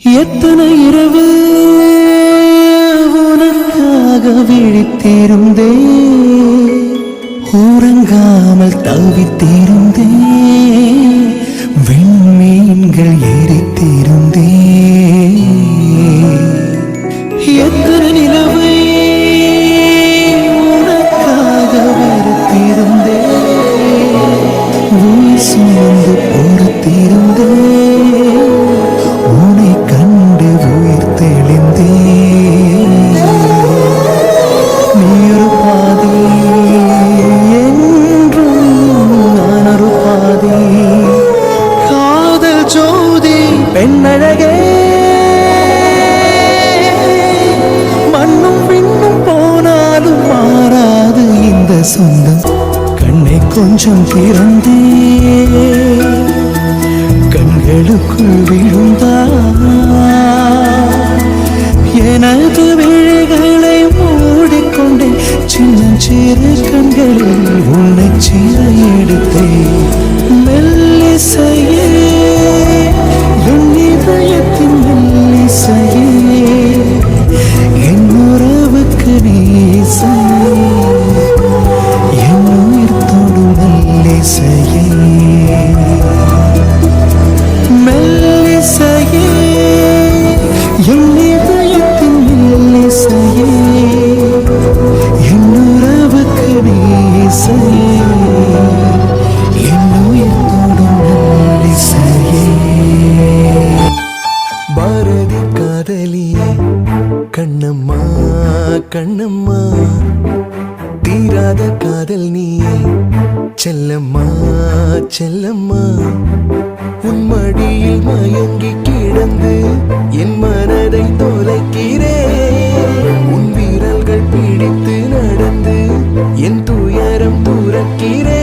எத்தனை இரவு உனக்காக விழித்திருந்தே, உறங்காமல் தவித்திருந்தே, விண்மீன்கள் எரித்திருந்தே. எத்தனை நிலவை உனக்காக வெறுத்திருந்தே, உயிர் சுமந்து பொறுத்திருந்தே, உன்னை கண்டு உயிர் தெளிந்தே. நீரு பாதி என்றும் நான் ஒரு பாதி, காதல் ஜோதி பெண்ணழகே, மண்ணும் விண்ணும் போனாலும் மாறாது இந்த சொந்தம். கண்ணை கொஞ்சம் திறந்தே கண்களுக்குள் விழுந்தா, எனது விழிகளை மூடிக்கொண்டே சின்னஞ்சிறு கண்களில் உன்னை சீர எடுத்தேன். மெல்லிசையே என் இதயத்தின் மெல்லிசையே, என் உறவுக்கு நீசையே, என் உயிர் தொடும் மெல்லிசையே. மெல்லிசையே என் இதயத்தின் மெல்லிசையே, என் உறவுக்கு நீசையே, என் உயிர் தொடும் மெல்லிசையே. பாரதி காதலியே கண்ணம்மா கண்ணம்மா, தீராத காதல் நீயே செல்லம்மா செல்லம்மா. உன் மடியில் மயங்கி கிடந்து என் மனதை தொலைக்கிறேன், உன் வீரல்கள் பிடித்து நடந்து என் துயரம் துறக்கிறேன்.